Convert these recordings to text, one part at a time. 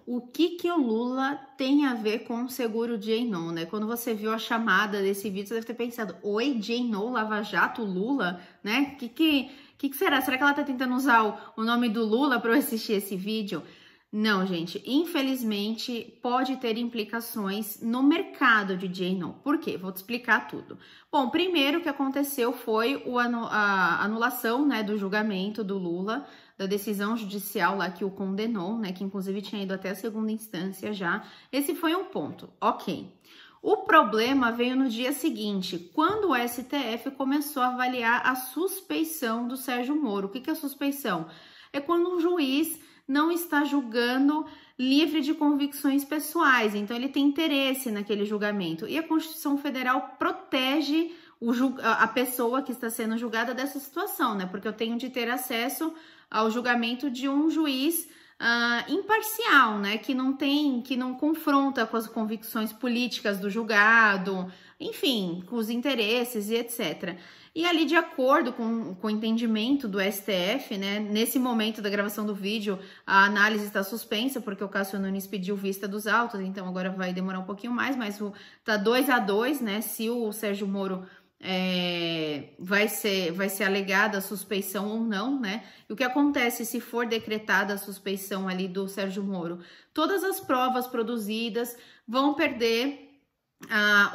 O que o Lula tem a ver com o seguro J-No, né? Quando você viu a chamada desse vídeo, você deve ter pensado, oi, J-No, Lava Jato, Lula, né? Que será? Será que ela tá tentando usar o nome do Lula para eu assistir esse vídeo? Não, gente, infelizmente pode ter implicações no mercado de J-No. Por quê? Vou te explicar tudo. Bom, primeiro o que aconteceu foi a anulação, né, do julgamento do Lula, da decisão judicial lá que o condenou, né, que inclusive tinha ido até a segunda instância já. Esse foi um ponto, ok. O problema veio no dia seguinte, quando o STF começou a avaliar a suspeição do Sérgio Moro. O que é a suspeição? É quando um juiz não está julgando livre de convicções pessoais, então ele tem interesse naquele julgamento. E a Constituição Federal protege a pessoa que está sendo julgada dessa situação, né? Porque eu tenho de ter acesso ao julgamento de um juiz imparcial, né? Que não confronta com as convicções políticas do julgado, enfim, com os interesses e etc. E ali, de acordo com o entendimento do STF, né, nesse momento da gravação do vídeo, a análise está suspensa, porque o Cássio Nunes pediu vista dos autos, então agora vai demorar um pouquinho mais, mas tá 2-2, né, se o Sérgio Moro vai ser alegada a suspeição ou não, né? E o que acontece se for decretada a suspeição ali do Sérgio Moro? Todas as provas produzidas vão perder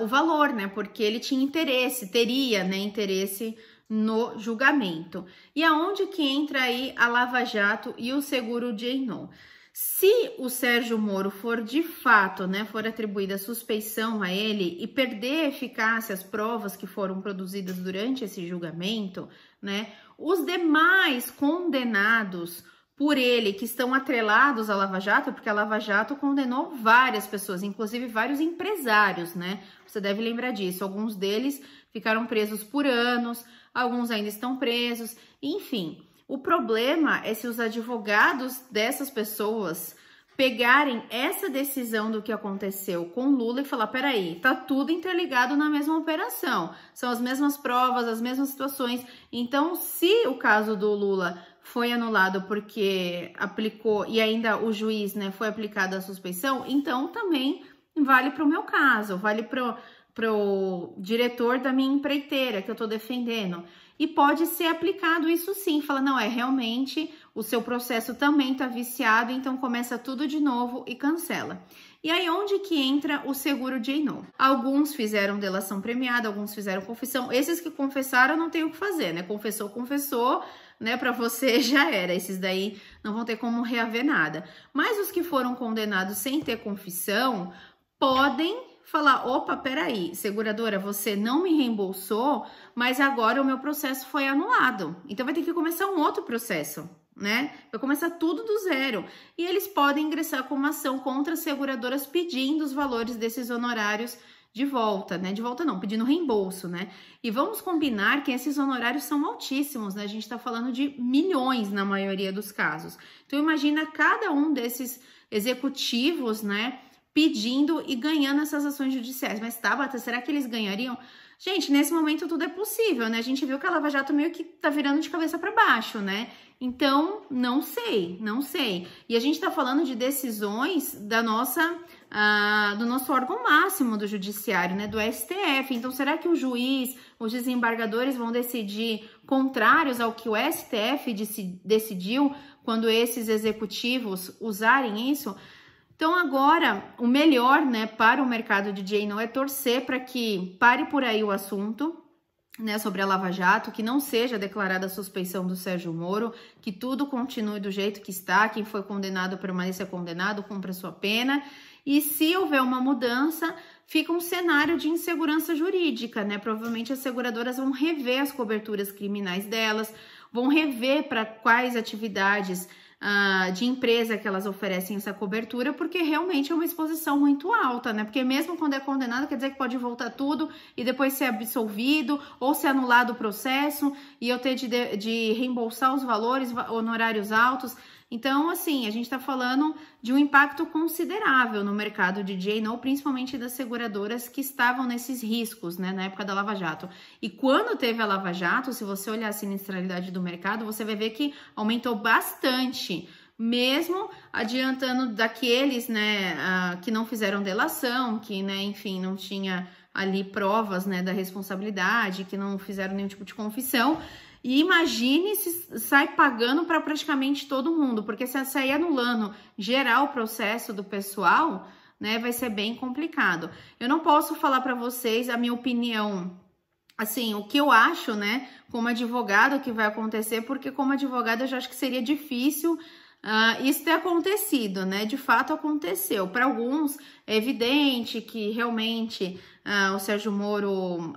o valor, né? Porque ele teria, né, interesse no julgamento. E aonde que entra aí a Lava Jato e o seguro J-No? Se o Sérgio Moro for de fato, né, for atribuída a suspeição a ele e perder a eficácia as provas que foram produzidas durante esse julgamento, né, os demais condenados por ele, que estão atrelados à Lava Jato, porque a Lava Jato condenou várias pessoas, inclusive vários empresários, né? Você deve lembrar disso. Alguns deles ficaram presos por anos, alguns ainda estão presos, enfim. O problema é se os advogados dessas pessoas pegarem essa decisão do que aconteceu com Lula e falar, peraí, tá tudo interligado na mesma operação, são as mesmas provas, as mesmas situações. Então, se o caso do Lula foi anulado porque aplicou, e ainda o juiz, né, foi aplicada a suspeição, então também vale para o meu caso, vale para o diretor da minha empreiteira que eu estou defendendo. E pode ser aplicado isso sim, fala, não, realmente o seu processo também está viciado, então começa tudo de novo e cancela. E aí, onde que entra o seguro J-No? Alguns fizeram delação premiada, alguns fizeram confissão. Esses que confessaram não tem o que fazer, né? Confessou, né? Para você já era. Esses daí não vão ter como reaver nada. Mas os que foram condenados sem ter confissão podem falar, opa, peraí, seguradora, você não me reembolsou, mas agora o meu processo foi anulado. Então vai ter que começar um outro processo, né? Vai começar tudo do zero. E eles podem ingressar com uma ação contra as seguradoras pedindo os valores desses honorários de volta, né? De volta não, pedindo reembolso, né? E vamos combinar que esses honorários são altíssimos, né? A gente tá falando de milhões na maioria dos casos. Então imagina cada um desses executivos, né, pedindo e ganhando essas ações judiciais. Mas Tabata, será que eles ganhariam? Gente, nesse momento tudo é possível, né? A gente viu que a Lava Jato meio que tá virando de cabeça para baixo, né? Então, não sei. E a gente tá falando de decisões do nosso órgão máximo do judiciário, né? Do STF. Então, será que o juiz, os desembargadores vão decidir contrários ao que o STF decidiu quando esses executivos usarem isso? Então, agora, o melhor, né, para o mercado de J-No é torcer para que pare por aí o assunto, né, sobre a Lava Jato, que não seja declarada a suspeição do Sérgio Moro, que tudo continue do jeito que está, quem foi condenado permaneça condenado, cumpra sua pena, e se houver uma mudança, fica um cenário de insegurança jurídica, né, provavelmente as seguradoras vão rever as coberturas criminais delas, vão rever para quais atividades de empresa que elas oferecem essa cobertura, porque realmente é uma exposição muito alta, né? Porque mesmo quando é condenado, quer dizer que pode voltar tudo e depois ser absolvido ou ser anulado o processo e eu ter de reembolsar os valores, honorários altos. Então, assim, a gente está falando de um impacto considerável no mercado de J-No, principalmente das seguradoras que estavam nesses riscos, né, na época da Lava Jato. E quando teve a Lava Jato, se você olhar a sinistralidade do mercado, você vai ver que aumentou bastante mesmo adiantando daqueles, né, que não fizeram delação, que, né, enfim, não tinha ali provas, né, da responsabilidade, que não fizeram nenhum tipo de confissão. E imagine se sai pagando para praticamente todo mundo, porque se sair anulando geral o processo do pessoal, né, vai ser bem complicado. Eu não posso falar para vocês a minha opinião, assim, o que eu acho, né, como advogada, que vai acontecer, porque como advogada eu já acho que seria difícil isso ter acontecido, né? De fato aconteceu. Para alguns é evidente que realmente o Sérgio Moro,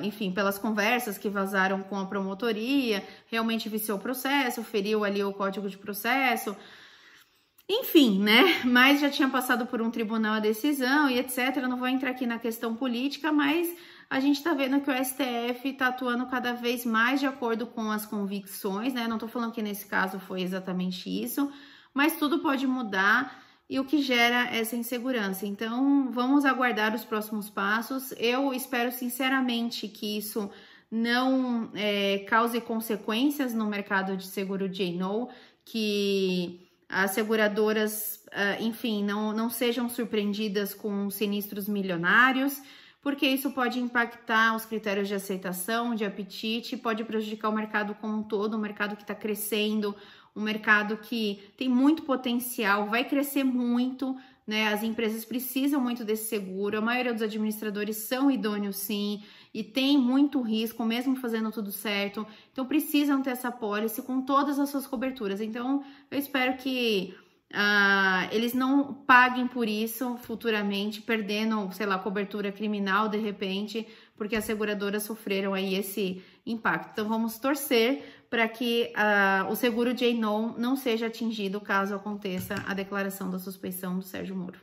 enfim, pelas conversas que vazaram com a promotoria, realmente viciou o processo, feriu ali o Código de Processo, enfim, né? Mas já tinha passado por um tribunal a decisão e etc. Eu não vou entrar aqui na questão política, mas a gente tá vendo que o STF tá atuando cada vez mais de acordo com as convicções, né? Não tô falando que nesse caso foi exatamente isso, mas tudo pode mudar e o que gera essa insegurança. Então, vamos aguardar os próximos passos. Eu espero sinceramente que isso não cause consequências no mercado de seguro D&O, que as seguradoras, enfim, não sejam surpreendidas com sinistros milionários, porque isso pode impactar os critérios de aceitação, de apetite, pode prejudicar o mercado como um todo, um mercado que está crescendo, um mercado que tem muito potencial, vai crescer muito, né? As empresas precisam muito desse seguro, a maioria dos administradores são idôneos sim, e tem muito risco, mesmo fazendo tudo certo, então precisam ter essa pólice com todas as suas coberturas. Então, eu espero que eles não paguem por isso futuramente, perdendo, sei lá, cobertura criminal de repente, porque as seguradoras sofreram aí esse impacto. Então vamos torcer para que o seguro D&O não seja atingido caso aconteça a declaração da suspeição do Sérgio Moro.